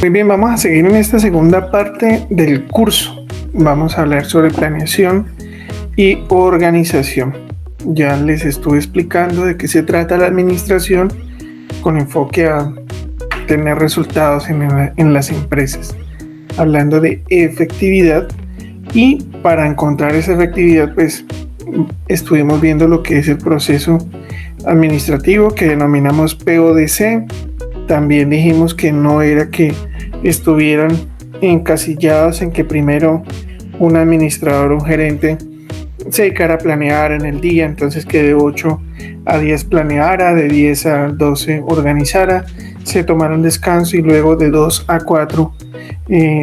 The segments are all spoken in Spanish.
Muy bien, vamos a seguir en esta segunda parte del curso. Vamos a hablar sobre planeación y organización. Ya les estuve explicando de qué se trata la administración con enfoque a tener resultados en las empresas, hablando de efectividad, y para encontrar esa efectividad pues estuvimos viendo lo que es el proceso administrativo que denominamos PODC. También dijimos que no era que estuvieran encasillados en que primero un administrador o un gerente se dedicara a planear en el día, entonces que de 8 a 10 planeara, de 10 a 12 organizara, se tomara un descanso y luego de 2 a 4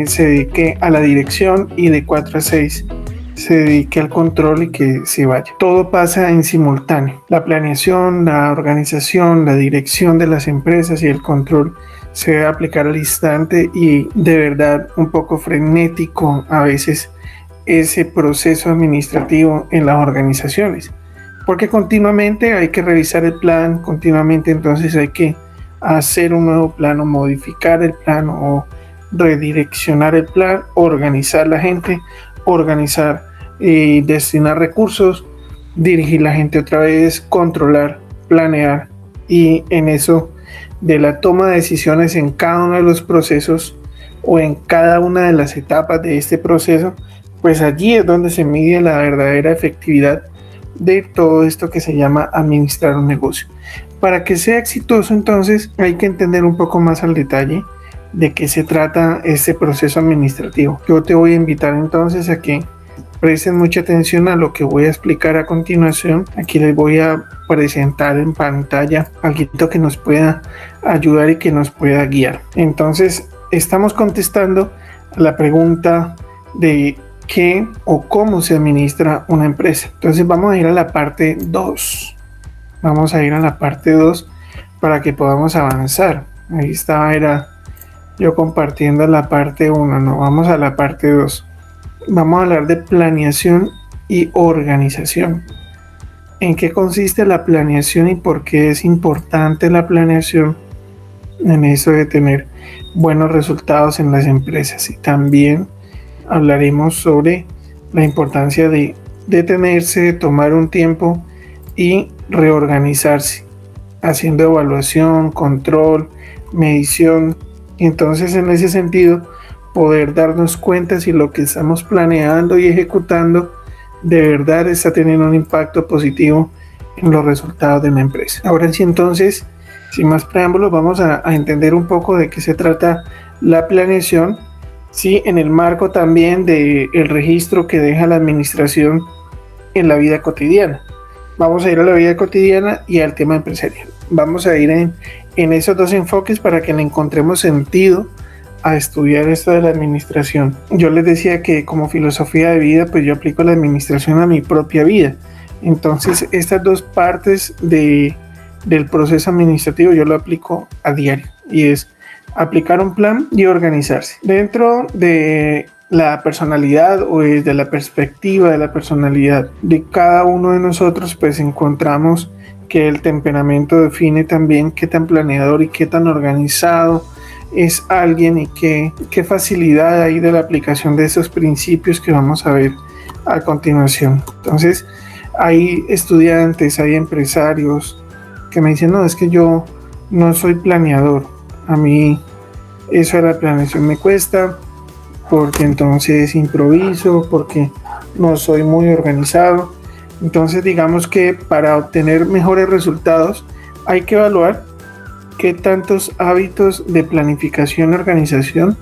se dedique a la dirección y de 4 a 6 se dedique al control y que se vaya. Todo pasa en simultáneo. La planeación, la organización, la dirección de las empresas y el control se debe aplicar al instante y de verdad un poco frenético a veces ese proceso administrativo en las organizaciones, porque continuamente hay que revisar el plan, continuamente entonces hay que hacer un nuevo plan o modificar el plan o redireccionar el plan, organizar la gente, organizar y destinar recursos, dirigir la gente otra vez, controlar, planear, y en eso de la toma de decisiones en cada uno de los procesos o en cada una de las etapas de este proceso, pues allí es donde se mide la verdadera efectividad de todo esto que se llama administrar un negocio. Para que sea exitoso, entonces hay que entender un poco más al detalle de qué se trata este proceso administrativo. Yo te voy a invitar entonces a que presten mucha atención a lo que voy a explicar a continuación. Aquí les voy a presentar en pantalla algo que nos pueda ayudar y que nos pueda guiar. Entonces, estamos contestando a la pregunta de qué o cómo se administra una empresa. Entonces, vamos a ir a la parte 2. Vamos a ir a la parte 2 para que podamos avanzar. Ahí era yo compartiendo la parte 1, no, vamos a la parte 2. Vamos a hablar de planeación y organización. ¿En qué consiste la planeación y por qué es importante la planeación en eso de tener buenos resultados en las empresas? Y también hablaremos sobre la importancia de detenerse, tomar un tiempo y reorganizarse, haciendo evaluación, control, medición. Entonces, en ese sentido, poder darnos cuenta si lo que estamos planeando y ejecutando de verdad está teniendo un impacto positivo en los resultados de la empresa. Ahora sí, entonces, sin más preámbulos, vamos a entender un poco de qué se trata la planeación, sí, en el marco también del registro que deja la administración en la vida cotidiana. Vamos a ir a la vida cotidiana y al tema empresarial. Vamos a ir en esos dos enfoques para que le encontremos sentido a estudiar esto de la administración. Yo les decía que como filosofía de vida, pues yo aplico la administración a mi propia vida. Entonces, estas dos partes del proceso administrativo yo lo aplico a diario, y es aplicar un plan y organizarse. Dentro de la personalidad o desde la perspectiva de la personalidad de cada uno de nosotros, pues encontramos que el temperamento define también qué tan planeador y qué tan organizado es alguien y qué facilidad hay de la aplicación de esos principios que vamos a ver a continuación. Entonces, hay estudiantes, hay empresarios que me dicen, no, es que yo no soy planeador, a mí eso de la planeación me cuesta, porque entonces improviso, porque no soy muy organizado. Entonces, digamos que para obtener mejores resultados hay que evaluar qué tantos hábitos de planificación y organización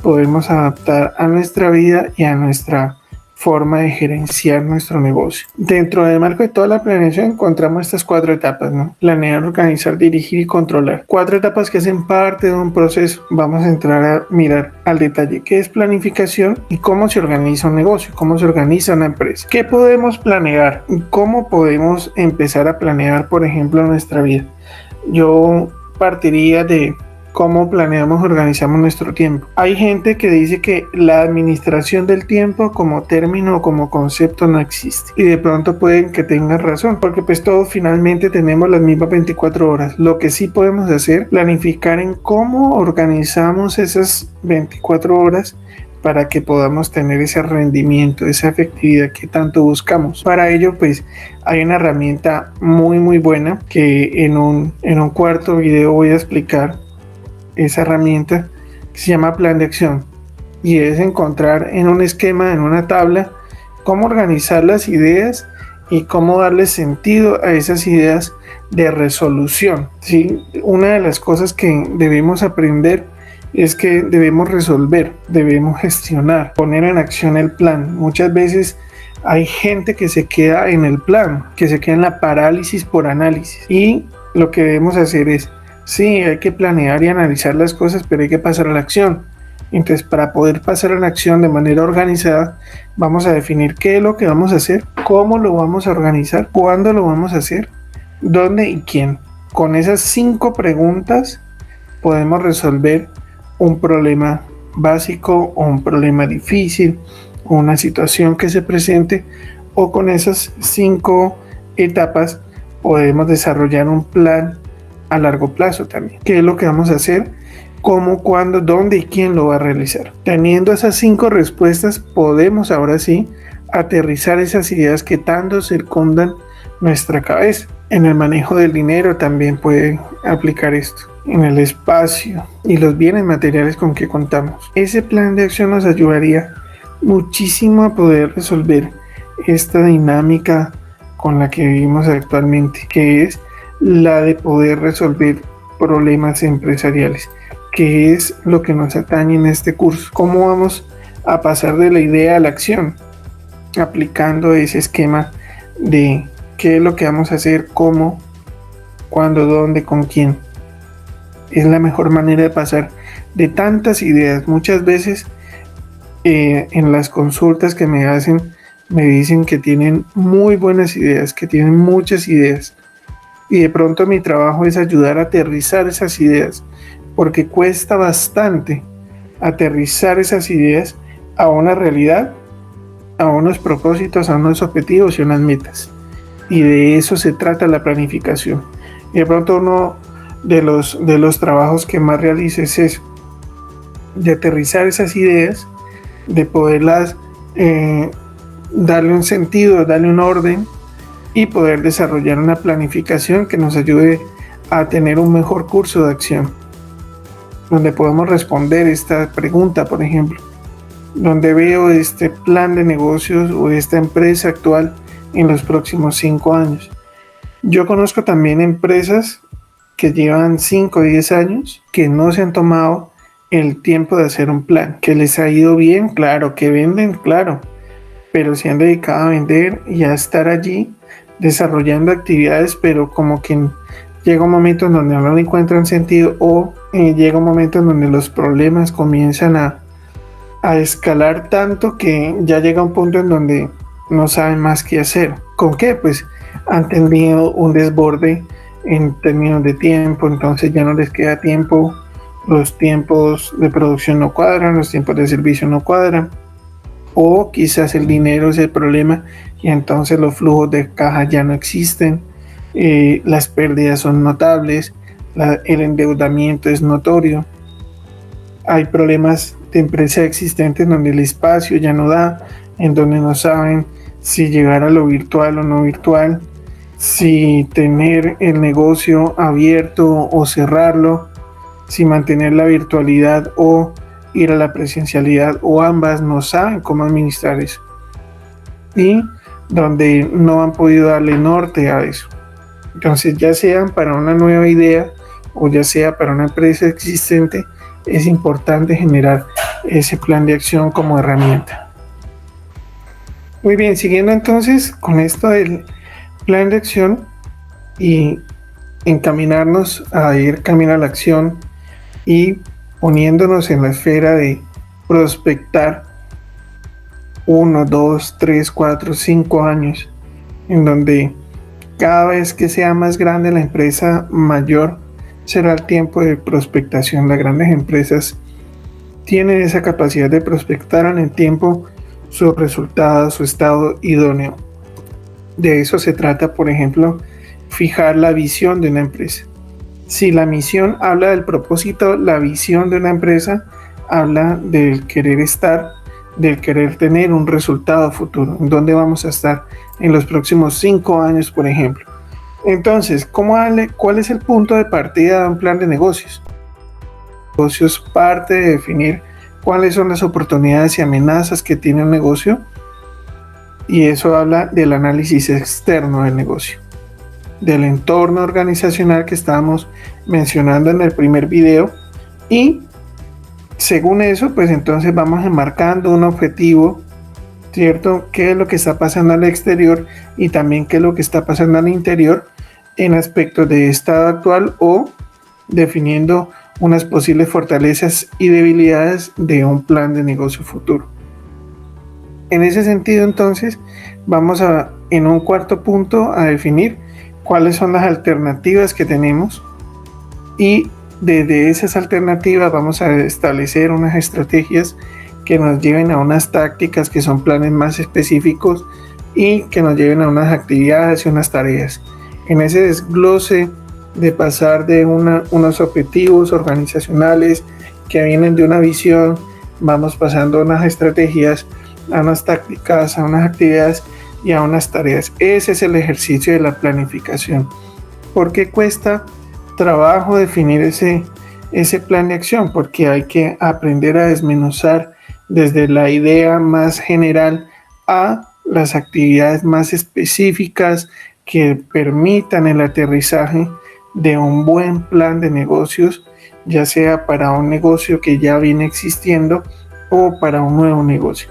podemos adaptar a nuestra vida y a nuestra forma de gerenciar nuestro negocio. Dentro del marco de toda la planeación encontramos estas 4 etapas, ¿no? Planear, organizar, dirigir y controlar. 4 etapas que hacen parte de un proceso. Vamos a entrar a mirar al detalle qué es planificación y cómo se organiza un negocio, cómo se organiza una empresa. ¿Qué podemos planear? ¿Cómo podemos empezar a planear, por ejemplo, nuestra vida? Yo partiría de cómo planeamos, organizamos nuestro tiempo. Hay gente que dice que la administración del tiempo como término o como concepto no existe. Y de pronto pueden que tengan razón, porque pues todos finalmente tenemos las mismas 24 horas. Lo que sí podemos hacer, planificar en cómo organizamos esas 24 horas para que podamos tener ese rendimiento, esa efectividad que tanto buscamos. Para ello, pues hay una herramienta muy buena que en un cuarto video voy a explicar esa herramienta, que se llama plan de acción, y es encontrar en un esquema, en una tabla, cómo organizar las ideas y cómo darle sentido a esas ideas de resolución, ¿sí? Una de las cosas que debemos aprender es que debemos resolver, debemos gestionar, poner en acción el plan. Muchas veces hay gente que se queda en el plan, que se queda en la parálisis por análisis, y lo que debemos hacer es, sí, hay que planear y analizar las cosas, pero hay que pasar a la acción. Entonces, para poder pasar a la acción de manera organizada, vamos a definir qué es lo que vamos a hacer, cómo lo vamos a organizar, cuándo lo vamos a hacer, dónde y quién. Con esas 5 preguntas podemos resolver un problema básico o un problema difícil, o una situación que se presente, o con esas 5 etapas podemos desarrollar un plan a largo plazo también. ¿Qué es lo que vamos a hacer? ¿Cómo, cuándo, dónde y quién lo va a realizar? Teniendo esas 5 respuestas, podemos ahora sí aterrizar esas ideas que tanto circundan nuestra cabeza. En el manejo del dinero también puede aplicar esto. En el espacio y los bienes materiales con que contamos. Ese plan de acción nos ayudaría muchísimo a poder resolver esta dinámica con la que vivimos actualmente, que es la de poder resolver problemas empresariales, que es lo que nos atañe en este curso. ¿Cómo vamos a pasar de la idea a la acción? Aplicando ese esquema de qué es lo que vamos a hacer, cómo, cuándo, dónde, con quién. Es la mejor manera de pasar de tantas ideas. Muchas veces en las consultas que me hacen, me dicen que tienen muy buenas ideas, que tienen muchas ideas. Y de pronto mi trabajo es ayudar a aterrizar esas ideas, porque cuesta bastante aterrizar esas ideas a una realidad, a unos propósitos, a unos objetivos y unas metas. Y de eso se trata la planificación. Y de pronto uno de los trabajos que más realizo es eso, de aterrizar esas ideas, de poderlas darle un sentido, darle un orden y poder desarrollar una planificación que nos ayude a tener un mejor curso de acción, donde podemos responder esta pregunta, por ejemplo, donde veo este plan de negocios o esta empresa actual en los próximos 5 años. Yo conozco también empresas que llevan 5 o 10 años que no se han tomado el tiempo de hacer un plan, que les ha ido bien, claro, que venden, claro, pero se han dedicado a vender y a estar allí desarrollando actividades, pero como que llega un momento en donde no le encuentran sentido, o llega un momento en donde los problemas comienzan a escalar tanto que ya llega un punto en donde no saben más qué hacer. ¿Con qué? Pues han tenido un desborde en términos de tiempo, entonces ya no les queda tiempo, los tiempos de producción no cuadran, los tiempos de servicio no cuadran, o quizás el dinero es el problema y entonces los flujos de caja ya no existen, las pérdidas son notables, el endeudamiento es notorio, hay problemas de empresa existentes donde el espacio ya no da, en donde no saben si llegar a lo virtual o no virtual, si tener el negocio abierto o cerrarlo, si mantener la virtualidad o ir a la presencialidad, o ambas, no saben cómo administrar eso. Y donde no han podido darle norte a eso. Entonces, ya sean para una nueva idea o ya sea para una empresa existente, es importante generar ese plan de acción como herramienta. Muy bien, siguiendo entonces con esto del plan de acción y encaminarnos a ir camino a la acción y poniéndonos en la esfera de prospectar 1, 2, 3, 4, 5 años, en donde cada vez que sea más grande la empresa, mayor será el tiempo de prospectación. Las grandes empresas tienen esa capacidad de prospectar en el tiempo sus resultados, su estado idóneo. De eso se trata, por ejemplo, fijar la visión de una empresa. Si la misión habla del propósito, la visión de una empresa habla del querer estar, del querer tener un resultado futuro. ¿En dónde vamos a estar en los próximos 5 años, por ejemplo? Entonces, ¿cuál es el punto de partida de un plan de negocios? Negocios parte de definir cuáles son las oportunidades y amenazas que tiene un negocio, y eso habla del análisis externo del negocio, del entorno organizacional que estábamos mencionando en el primer video, y según eso, pues entonces vamos enmarcando un objetivo, ¿cierto? ¿Qué es lo que está pasando al exterior y también qué es lo que está pasando al interior en aspectos de estado actual, o definiendo unas posibles fortalezas y debilidades de un plan de negocio futuro? En ese sentido, entonces, vamos en un cuarto punto, a definir cuáles son las alternativas que tenemos, y desde esas alternativas vamos a establecer unas estrategias que nos lleven a unas tácticas que son planes más específicos y que nos lleven a unas actividades y unas tareas. En ese desglose de pasar de unos objetivos organizacionales que vienen de una visión, vamos pasando a unas estrategias, a unas tácticas, a unas actividades y a unas tareas. Ese es el ejercicio de la planificación. ¿Por qué cuesta trabajo definir ese plan de acción? Porque hay que aprender a desmenuzar desde la idea más general a las actividades más específicas que permitan el aterrizaje de un buen plan de negocios, ya sea para un negocio que ya viene existiendo o para un nuevo negocio.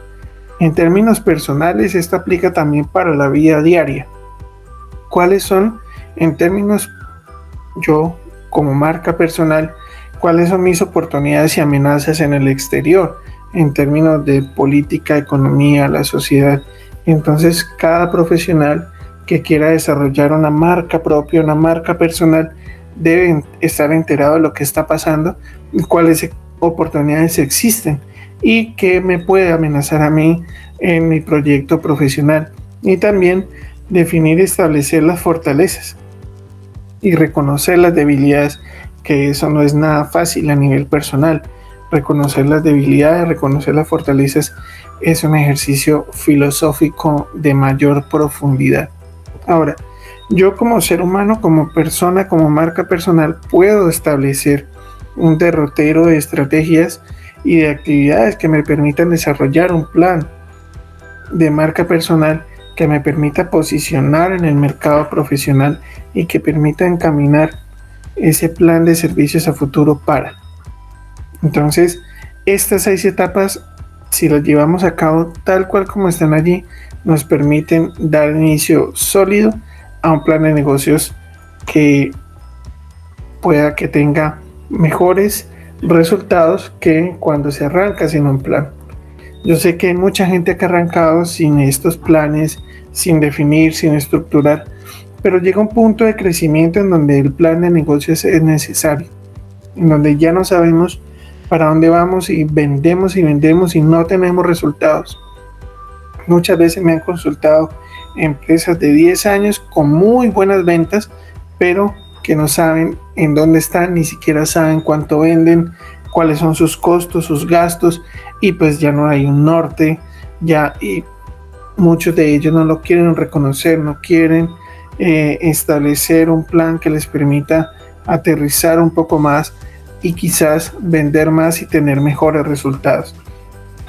En términos personales, esto aplica también para la vida diaria. ¿Cuáles son, en términos, yo como marca personal, cuáles son mis oportunidades y amenazas en el exterior, en términos de política, economía, la sociedad? Entonces, cada profesional que quiera desarrollar una marca propia, una marca personal, debe estar enterado de lo que está pasando y cuáles oportunidades existen y qué me puede amenazar a mí en mi proyecto profesional. Y también definir y establecer las fortalezas y reconocer las debilidades, que eso no es nada fácil a nivel personal. Reconocer las debilidades, reconocer las fortalezas es un ejercicio filosófico de mayor profundidad. Ahora, yo como ser humano, como persona, como marca personal, puedo establecer un derrotero de estrategias y de actividades que me permitan desarrollar un plan de marca personal que me permita posicionar en el mercado profesional y que permita encaminar ese plan de servicios a futuro para. Entonces, estas 6 etapas, si las llevamos a cabo tal cual como están allí, nos permiten dar inicio sólido a un plan de negocios que pueda que tenga mejores resultados que cuando se arranca sin un plan. Yo sé que hay mucha gente que ha arrancado sin estos planes, sin definir, sin estructurar, pero llega un punto de crecimiento en donde el plan de negocios es necesario, en donde ya no sabemos para dónde vamos y vendemos y no tenemos resultados. Muchas veces me han consultado empresas de 10 años con muy buenas ventas, pero que no saben en dónde están, ni siquiera saben cuánto venden, cuáles son sus costos, sus gastos, y pues ya no hay un norte, y muchos de ellos no lo quieren reconocer, no quieren establecer un plan que les permita aterrizar un poco más y quizás vender más y tener mejores resultados.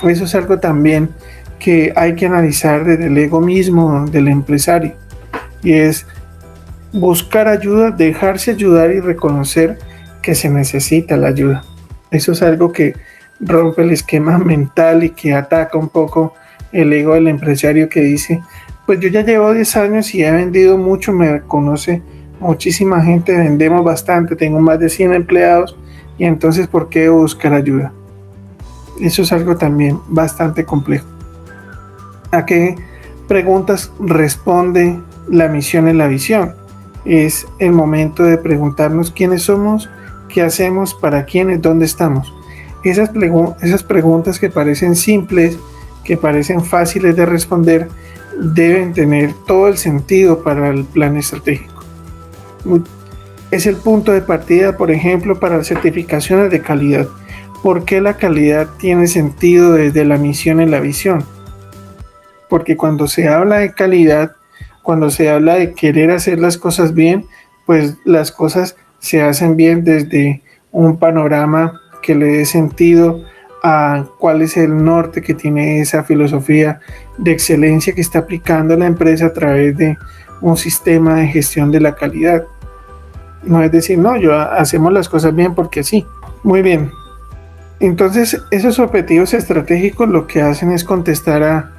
Eso es algo también que hay que analizar desde el ego mismo del empresario, y es buscar ayuda, dejarse ayudar y reconocer que se necesita la ayuda. Eso es algo que rompe el esquema mental y que ataca un poco el ego del empresario, que dice, pues yo ya llevo 10 años y he vendido mucho, me conoce muchísima gente, vendemos bastante, tengo más de 100 empleados, y entonces ¿por qué buscar ayuda? Eso es algo también bastante complejo. ¿A qué preguntas responde la misión y la visión? Es el momento de preguntarnos quiénes somos, ¿Qué hacemos? ¿Para quiénes? ¿Dónde estamos? Esas preguntas que parecen simples, que parecen fáciles de responder, deben tener todo el sentido para el plan estratégico. Es el punto de partida, por ejemplo, para las certificaciones de calidad. ¿Por qué la calidad tiene sentido desde la misión y la visión? Porque cuando se habla de calidad, cuando se habla de querer hacer las cosas bien, pues las cosas se hacen bien desde un panorama que le dé sentido a cuál es el norte que tiene esa filosofía de excelencia que está aplicando la empresa a través de un sistema de gestión de la calidad. No es decir, no, hacemos las cosas bien porque sí. Muy bien. Entonces, esos objetivos estratégicos lo que hacen es contestar a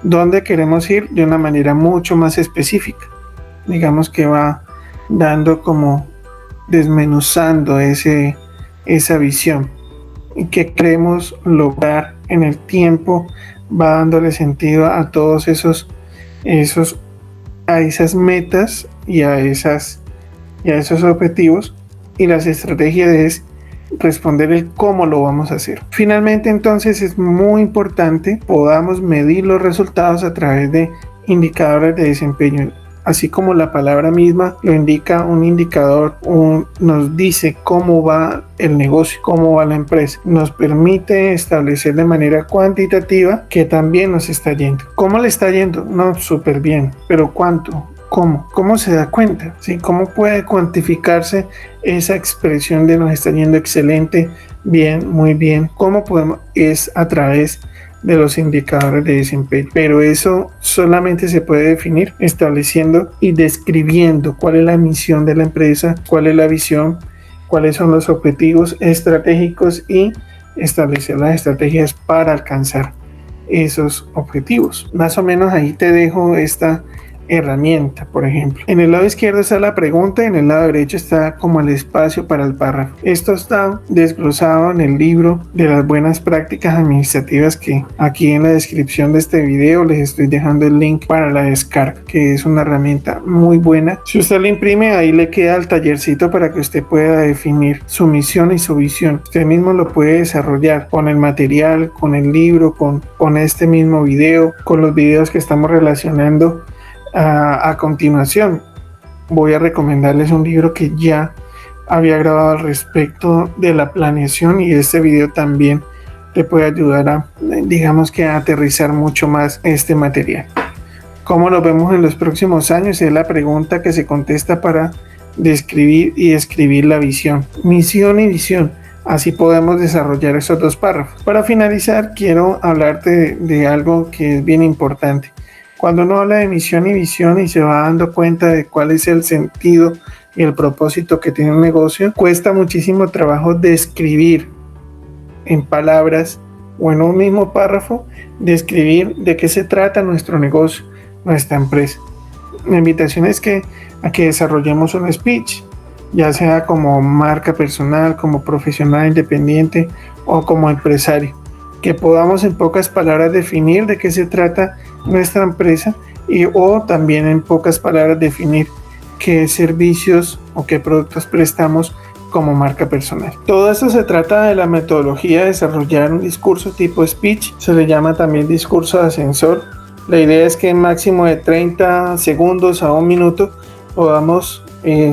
dónde queremos ir de una manera mucho más específica. Digamos que va dando como desmenuzando esa visión y que queremos lograr en el tiempo, va dándole sentido a todos a esas metas y a esos objetivos, y las estrategias es responder el cómo lo vamos a hacer. Finalmente, entonces, es muy importante podamos medir los resultados a través de indicadores de desempeño. Así como la palabra misma lo indica, un indicador nos dice cómo va el negocio, cómo va la empresa. Nos permite establecer de manera cuantitativa que también nos está yendo. ¿Cómo le está yendo? No, súper bien. ¿Pero cuánto? ¿Cómo? ¿Cómo se da cuenta? ¿Sí? ¿Cómo puede cuantificarse esa expresión de nos está yendo excelente, bien, muy bien? ¿Cómo podemos? Es a través de los indicadores de desempeño. Pero eso solamente se puede definir estableciendo y describiendo cuál es la misión de la empresa, cuál es la visión, cuáles son los objetivos estratégicos y establecer las estrategias para alcanzar esos objetivos. Más o menos ahí te dejo esta herramienta, por ejemplo. En el lado izquierdo está la pregunta y en el lado derecho está como el espacio para el párrafo. Esto está desglosado en el libro de las buenas prácticas administrativas, que aquí en la descripción de este video les estoy dejando el link para la descarga, que es una herramienta muy buena. Si usted lo imprime, ahí le queda el tallercito para que usted pueda definir su misión y su visión. Usted mismo lo puede desarrollar con el material, con el libro, con este mismo video, con los videos que estamos relacionando. A continuación voy a recomendarles un libro que ya había grabado al respecto de la planeación, y este video también te puede ayudar a, digamos que a aterrizar mucho más este material. ¿Cómo lo vemos en los próximos años? Es la pregunta que se contesta para describir y escribir la visión, misión y visión. Así podemos desarrollar esos dos párrafos. Para finalizar, quiero hablarte de algo que es bien importante. Cuando uno habla de misión y visión y se va dando cuenta de cuál es el sentido y el propósito que tiene un negocio, cuesta muchísimo trabajo describir en palabras o en un mismo párrafo, describir de qué se trata nuestro negocio, nuestra empresa. La invitación es a que desarrollemos un speech, ya sea como marca personal, como profesional independiente o como empresario, que podamos en pocas palabras definir de qué se trata nuestra empresa o también en pocas palabras definir qué servicios o qué productos prestamos como marca personal. Todo esto se trata de la metodología de desarrollar un discurso tipo speech, se le llama también discurso de ascensor. La idea es que en máximo de 30 segundos a un minuto podamos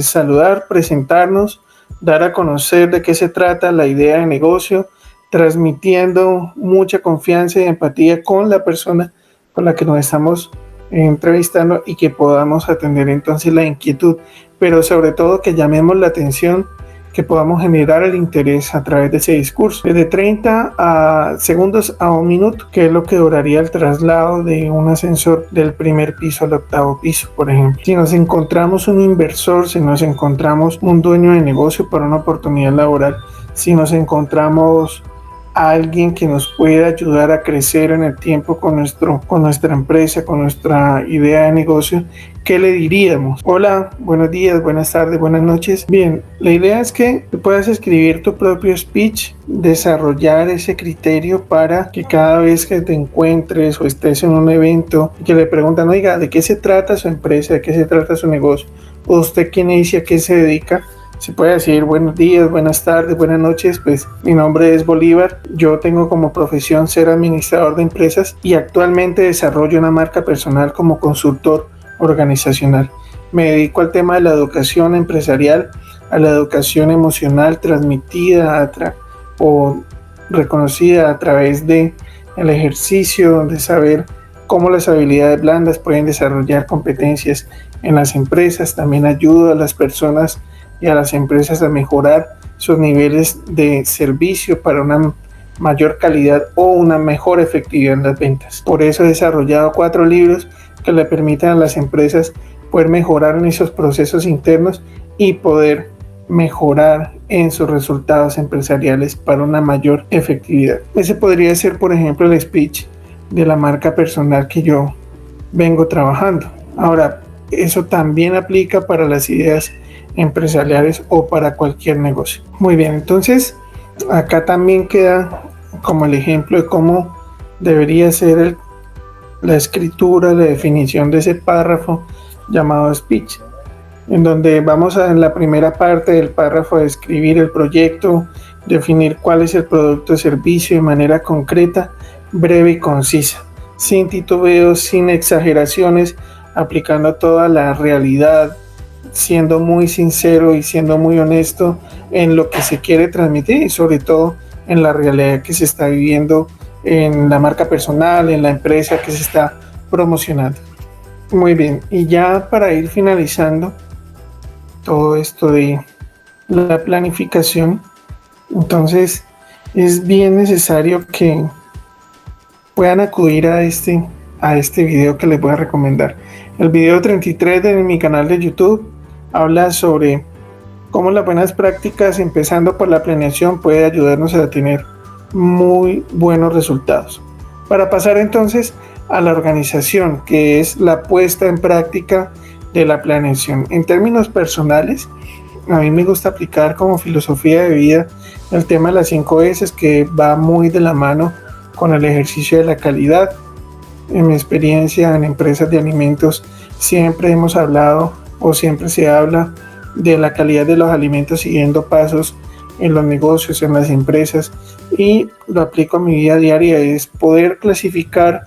saludar, presentarnos, dar a conocer de qué se trata la idea de negocio, transmitiendo mucha confianza y empatía con la persona con la que nos estamos entrevistando, y que podamos atender entonces la inquietud, pero sobre todo que llamemos la atención, que podamos generar el interés a través de ese discurso. Desde 30 segundos a un minuto, que es lo que duraría el traslado de un ascensor del primer piso al octavo piso, por ejemplo. Si nos encontramos un inversor, si nos encontramos un dueño de negocio para una oportunidad laboral, si nos encontramos a alguien que nos pueda ayudar a crecer en el tiempo con nuestra empresa, con nuestra idea de negocio, ¿qué le diríamos? Hola, buenos días, buenas tardes, buenas noches. Bien, la idea es que tú puedas escribir tu propio speech, desarrollar ese criterio para que cada vez que te encuentres o estés en un evento y que le preguntan, oiga, ¿de qué se trata su empresa? ¿De qué se trata su negocio? ¿O usted quién es y a qué se dedica? Se puede decir buenos días, buenas tardes, buenas noches. Pues mi nombre es Bolívar. Yo tengo como profesión ser administrador de empresas y actualmente desarrollo una marca personal como consultor organizacional. Me dedico al tema de la educación empresarial, a la educación emocional transmitida o reconocida a través de el ejercicio de saber cómo las habilidades blandas pueden desarrollar competencias en las empresas. También ayuda a las personas y a las empresas a mejorar sus niveles de servicio para una mayor calidad o una mejor efectividad en las ventas. Por eso he desarrollado 4 libros que le permitan a las empresas poder mejorar en esos procesos internos y poder mejorar en sus resultados empresariales para una mayor efectividad. Ese podría ser, por ejemplo, el speech de la marca personal que yo vengo trabajando. Ahora, eso también aplica para las ideas empresariales o para cualquier negocio. Muy bien, entonces acá también queda como el ejemplo de cómo debería ser la escritura, la definición de ese párrafo llamado speech, en donde vamos en la primera parte del párrafo a describir el proyecto, definir cuál es el producto o servicio de manera concreta, breve y concisa, sin titubeos, sin exageraciones, aplicando toda la realidad, siendo muy sincero y siendo muy honesto en lo que se quiere transmitir y sobre todo en la realidad que se está viviendo en la marca personal, en la empresa que se está promocionando. Muy bien, y ya para ir finalizando todo esto de la planificación, entonces es bien necesario que puedan acudir a este video que les voy a recomendar. El video 33 de mi canal de YouTube habla sobre cómo las buenas prácticas, empezando por la planeación, puede ayudarnos a tener muy buenos resultados. Para pasar entonces a la organización, que es la puesta en práctica de la planeación. En términos personales, a mí me gusta aplicar como filosofía de vida el tema de las 5 S, que va muy de la mano con el ejercicio de la calidad. En mi experiencia en empresas de alimentos siempre hemos hablado o siempre se habla de la calidad de los alimentos siguiendo pasos en los negocios, en las empresas, y lo aplico a mi vida diaria, es poder clasificar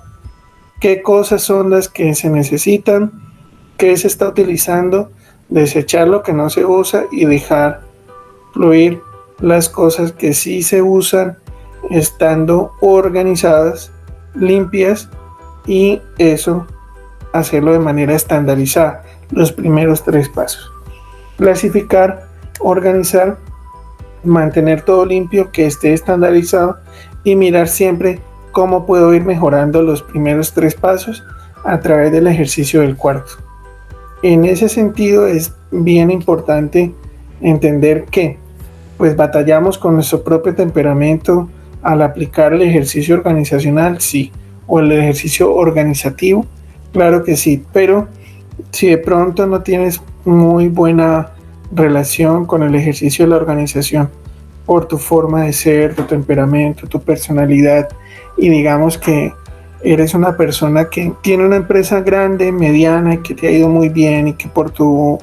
qué cosas son las que se necesitan, qué se está utilizando, desechar lo que no se usa y dejar fluir las cosas que sí se usan, estando organizadas, limpias, y eso hacerlo de manera estandarizada. Los primeros 3 pasos: clasificar, organizar, mantener todo limpio, que esté estandarizado, y mirar siempre cómo puedo ir mejorando los primeros 3 pasos a través del ejercicio del cuarto. En ese sentido es bien importante entender que pues batallamos con nuestro propio temperamento al aplicar el ejercicio organizacional, sí, o el ejercicio organizativo, claro que sí, pero si de pronto no tienes muy buena relación con el ejercicio de la organización por tu forma de ser, tu temperamento, tu personalidad, y digamos que eres una persona que tiene una empresa grande, mediana, y que te ha ido muy bien y que por tu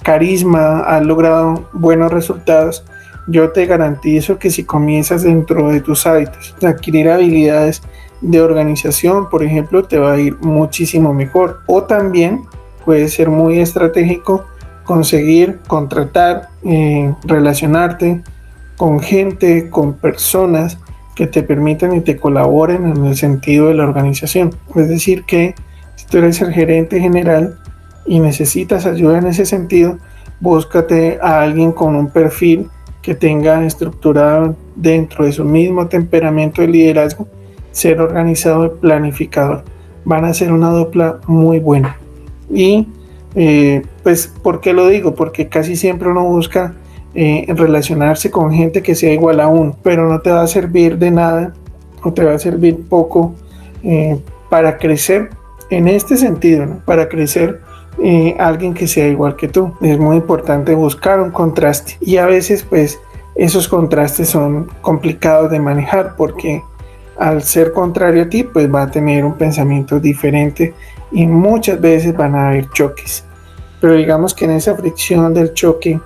carisma has logrado buenos resultados, yo te garantizo que si comienzas dentro de tus hábitos a adquirir habilidades de organización, por ejemplo, te va a ir muchísimo mejor. O también puede ser muy estratégico conseguir, contratar, relacionarte con gente, con personas que te permitan y te colaboren en el sentido de la organización. Es decir, que si tú eres el gerente general y necesitas ayuda en ese sentido, búscate a alguien con un perfil que tenga estructurado dentro de su mismo temperamento de liderazgo, ser organizado y planificador. Van a ser una dupla muy buena. Y pues, ¿por qué lo digo? Porque casi siempre uno busca relacionarse con gente que sea igual a uno, pero no te va a servir de nada o te va a servir poco para crecer en este sentido, ¿no? Para crecer alguien que sea igual que tú. Es muy importante buscar un contraste, y a veces pues esos contrastes son complicados de manejar porque al ser contrario a ti pues va a tener un pensamiento diferente y muchas veces van a haber choques, pero digamos que en esa fricción del choque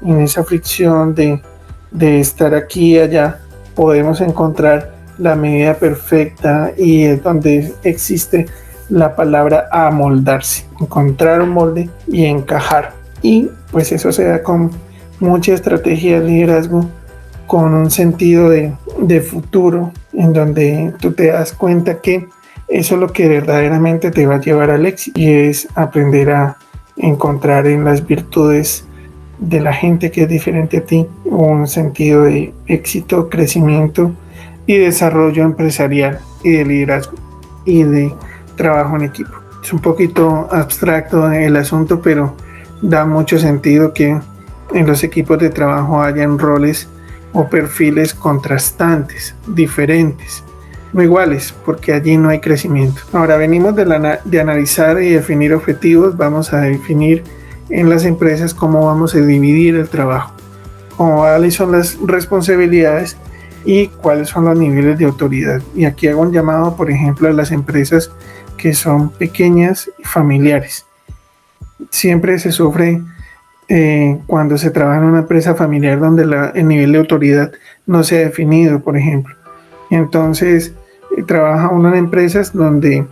en esa fricción de estar aquí y allá, podemos encontrar la medida perfecta y es donde existe la palabra amoldarse, encontrar un molde y encajar. Y pues eso se da con mucha estrategia de liderazgo, con un sentido de futuro, en donde tú te das cuenta que eso es lo que verdaderamente te va a llevar al éxito y es aprender a encontrar en las virtudes de la gente que es diferente a ti un sentido de éxito, crecimiento y desarrollo empresarial y de liderazgo y de trabajo en equipo. Es un poquito abstracto el asunto, pero da mucho sentido que en los equipos de trabajo hayan roles o perfiles contrastantes, diferentes, no iguales, porque allí no hay crecimiento. Ahora venimos de analizar y definir objetivos, vamos a definir en las empresas cómo vamos a dividir el trabajo, cuáles son las responsabilidades y cuáles son los niveles de autoridad. Y aquí hago un llamado, por ejemplo, a las empresas que son pequeñas y familiares. Siempre se sufre cuando se trabaja en una empresa familiar donde el nivel de autoridad no se ha definido, por ejemplo. Entonces, trabaja uno en empresas donde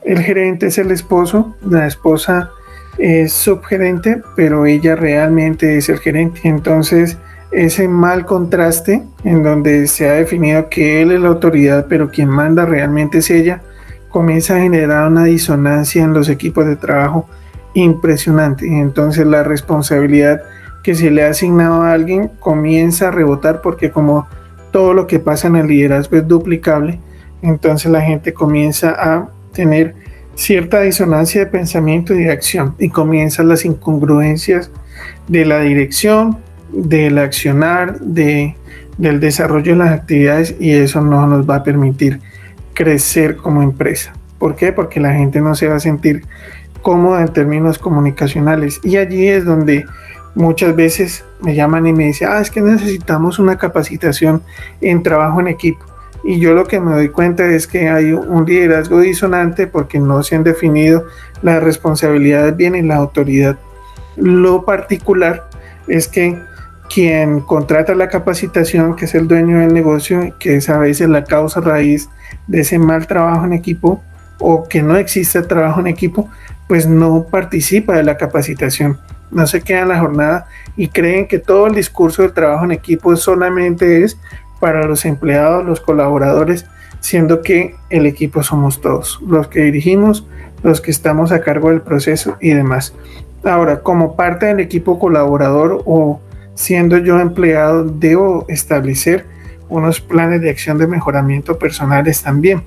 el gerente es el esposo, la esposa es subgerente, pero ella realmente es el gerente. Entonces, ese mal contraste en donde se ha definido que él es la autoridad, pero quien manda realmente es ella, comienza a generar una disonancia en los equipos de trabajo impresionante. Entonces la responsabilidad que se le ha asignado a alguien comienza a rebotar, porque como todo lo que pasa en el liderazgo es duplicable, entonces la gente comienza a tener cierta disonancia de pensamiento y de acción y comienzan las incongruencias de la dirección, del accionar, del desarrollo de las actividades, y eso no nos va a permitir crecer como empresa. ¿Por qué? Porque la gente no se va a sentir cómoda en términos comunicacionales, y allí es donde muchas veces me llaman y me dicen, es que necesitamos una capacitación en trabajo en equipo. Y yo lo que me doy cuenta es que hay un liderazgo disonante porque no se han definido las responsabilidades bien y la autoridad. Lo particular es que quien contrata la capacitación, que es el dueño del negocio, que es a veces la causa raíz de ese mal trabajo en equipo o que no existe trabajo en equipo, pues no participa de la capacitación, no se queda en la jornada y creen que todo el discurso del trabajo en equipo solamente es para los empleados, los colaboradores, siendo que el equipo somos todos, los que dirigimos, los que estamos a cargo del proceso y demás. Ahora, como parte del equipo colaborador o siendo yo empleado, debo establecer unos planes de acción de mejoramiento personales también.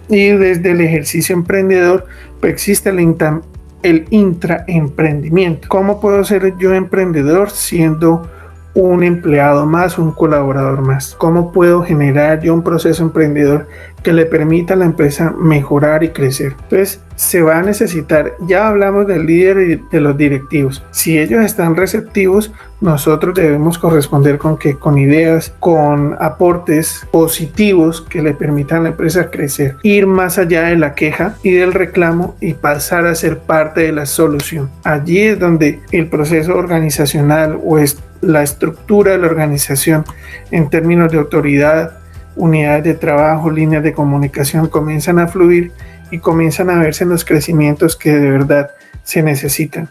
Y desde el ejercicio emprendedor, pues existe el intraemprendimiento. ¿Cómo puedo ser yo emprendedor siendo un empleado más, un colaborador más? ¿Cómo puedo generar yo un proceso emprendedor que le permita a la empresa mejorar y crecer? Entonces, se va a necesitar, ya hablamos del líder y de los directivos. Si ellos están receptivos, nosotros debemos corresponder con ideas, con aportes positivos que le permitan a la empresa crecer, ir más allá de la queja y del reclamo y pasar a ser parte de la solución. Allí es donde el proceso organizacional o la estructura de la organización en términos de autoridad, unidades de trabajo, líneas de comunicación comienzan a fluir y comienzan a verse en los crecimientos que de verdad se necesitan.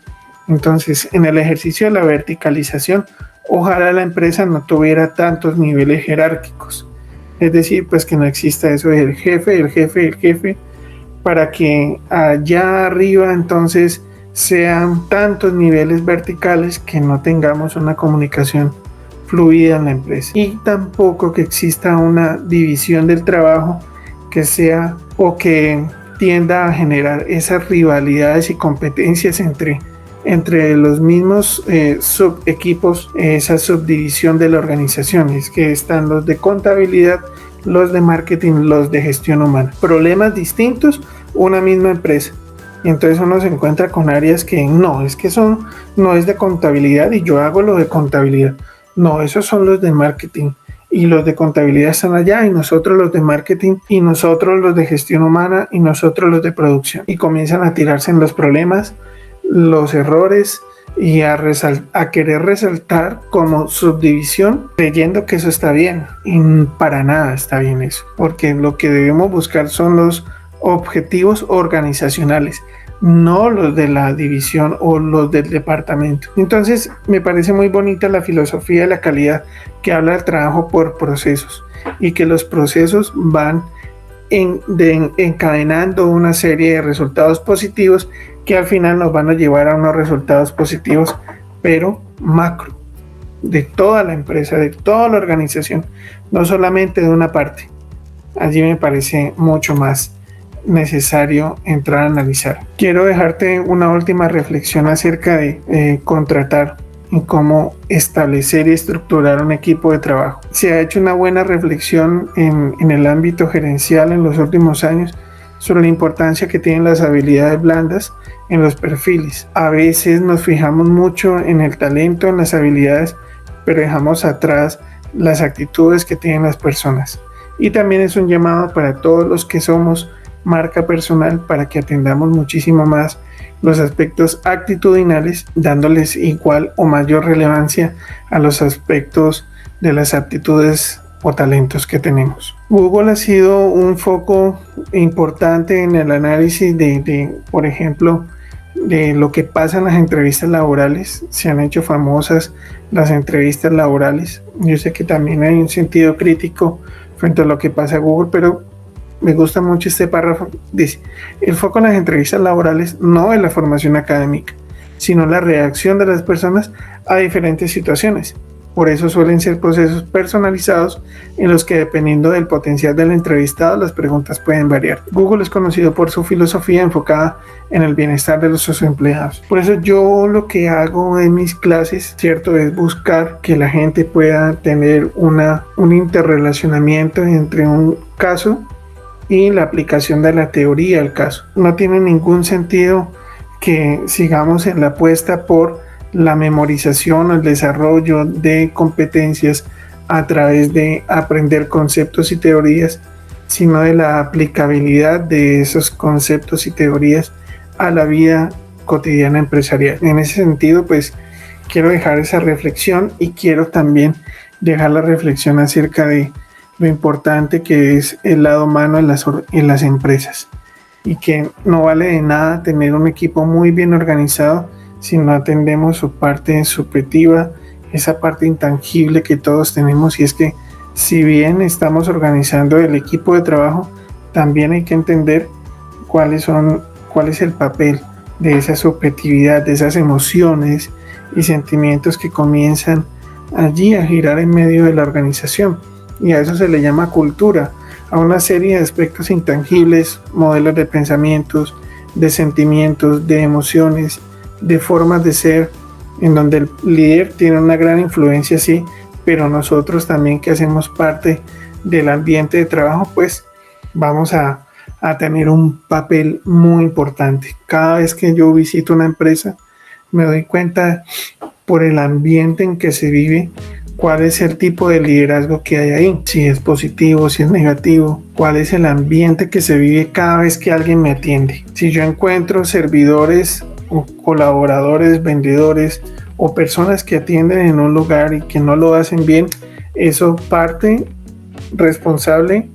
Entonces, en el ejercicio de la verticalización, ojalá la empresa no tuviera tantos niveles jerárquicos. Es decir, pues que no exista eso del jefe, para que allá arriba entonces sean tantos niveles verticales que no tengamos una comunicación fluida en la empresa. Y tampoco que exista una división del trabajo que sea o que tienda a generar esas rivalidades y competencias entre los mismos subequipos, esa subdivisión de la organización. Es que están los de contabilidad, los de marketing, los de gestión humana. Problemas distintos, una misma empresa. Y entonces uno se encuentra con áreas que no es de contabilidad y yo hago lo de contabilidad. No, esos son los de marketing. Y los de contabilidad están allá y nosotros los de marketing y nosotros los de gestión humana y nosotros los de producción. Y comienzan a tirarse en los problemas, los errores y a querer resaltar como subdivisión, creyendo que eso está bien. Y para nada está bien eso, porque lo que debemos buscar son los objetivos organizacionales, no los de la división o los del departamento. Entonces, me parece muy bonita la filosofía de la calidad que habla del trabajo por procesos y que los procesos van encadenando una serie de resultados positivos que al final nos van a llevar a unos resultados positivos, pero macro, de toda la empresa, de toda la organización, no solamente de una parte. Allí me parece mucho más necesario entrar a analizar. Quiero dejarte una última reflexión acerca de contratar y cómo establecer y estructurar un equipo de trabajo. Se ha hecho una buena reflexión en el ámbito gerencial en los últimos años sobre la importancia que tienen las habilidades blandas en los perfiles. A veces nos fijamos mucho en el talento, en las habilidades, pero dejamos atrás las actitudes que tienen las personas. Y también es un llamado para todos los que somos marca personal para que atendamos muchísimo más los aspectos actitudinales, dándoles igual o mayor relevancia a los aspectos de las aptitudes o talentos que tenemos. Google ha sido un foco importante en el análisis por ejemplo, de lo que pasa en las entrevistas laborales. Se han hecho famosas las entrevistas laborales. Yo sé que también hay un sentido crítico frente a lo que pasa en Google, pero me gusta mucho este párrafo. Dice: el foco en las entrevistas laborales no es la formación académica, sino la reacción de las personas a diferentes situaciones. Por eso suelen ser procesos personalizados en los que, dependiendo del potencial del entrevistado, las preguntas pueden variar. Google es conocido por su filosofía enfocada en el bienestar de sus empleados. Por eso yo lo que hago en mis clases, cierto, es buscar que la gente pueda tener un interrelacionamiento entre un caso y la aplicación de la teoría del caso. No tiene ningún sentido que sigamos en la apuesta por la memorización o el desarrollo de competencias a través de aprender conceptos y teorías, sino de la aplicabilidad de esos conceptos y teorías a la vida cotidiana empresarial. En ese sentido, pues quiero dejar esa reflexión y quiero también dejar la reflexión acerca de lo importante que es el lado humano en las empresas, y que no vale de nada tener un equipo muy bien organizado si no atendemos su parte subjetiva, esa parte intangible que todos tenemos. Y es que si bien estamos organizando el equipo de trabajo, también hay que entender cuál es el papel de esa subjetividad, de esas emociones y sentimientos que comienzan allí a girar en medio de la organización. Y a eso se le llama cultura, a una serie de aspectos intangibles, modelos de pensamientos, de sentimientos, de emociones, de formas de ser, en donde el líder tiene una gran influencia, sí, pero nosotros también, que hacemos parte del ambiente de trabajo, pues vamos a tener un papel muy importante. Cada vez que yo visito una empresa, me doy cuenta por el ambiente en que se vive cuál es el tipo de liderazgo que hay ahí, si es positivo, si es negativo, cuál es el ambiente que se vive cada vez que alguien me atiende. Si yo encuentro servidores o colaboradores, vendedores o personas que atienden en un lugar y que no lo hacen bien, eso parte responsable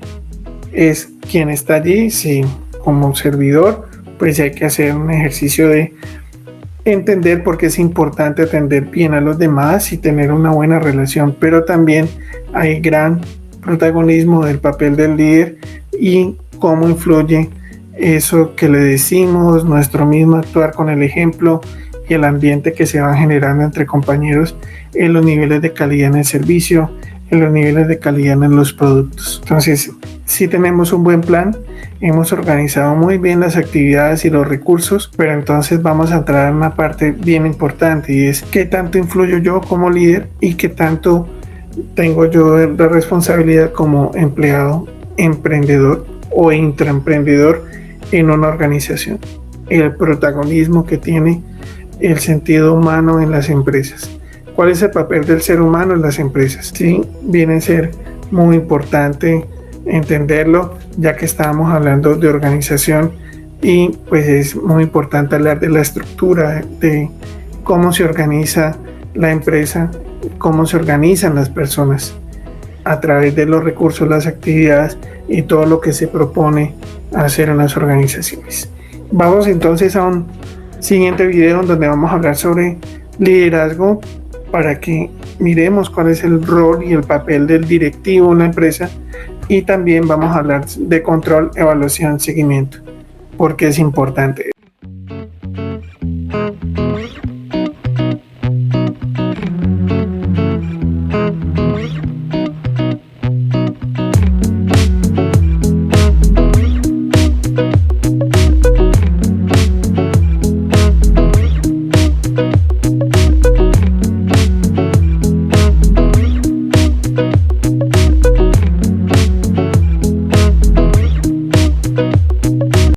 es quien está allí. Si como servidor, pues hay que hacer un ejercicio de entender por qué es importante atender bien a los demás y tener una buena relación, pero también hay gran protagonismo del papel del líder y cómo influye eso que le decimos, nuestro mismo actuar con el ejemplo y el ambiente que se va generando entre compañeros, en los niveles de calidad en el servicio, en los niveles de calidad en los productos. Entonces, si tenemos un buen plan, hemos organizado muy bien las actividades y los recursos, pero entonces vamos a entrar en una parte bien importante, y es qué tanto influyo yo como líder y qué tanto tengo yo de responsabilidad como empleado, emprendedor o intraemprendedor en una organización. El protagonismo que tiene el sentido humano en las empresas. ¿Cuál es el papel del ser humano en las empresas? Sí, viene a ser muy importante entenderlo, ya que estábamos hablando de organización, y pues es muy importante hablar de la estructura, de cómo se organiza la empresa, cómo se organizan las personas a través de los recursos, las actividades y todo lo que se propone hacer en las organizaciones. Vamos entonces a un siguiente video donde vamos a hablar sobre liderazgo para que miremos cuál es el rol y el papel del directivo en la empresa, y también vamos a hablar de control, evaluación, seguimiento, porque es importante.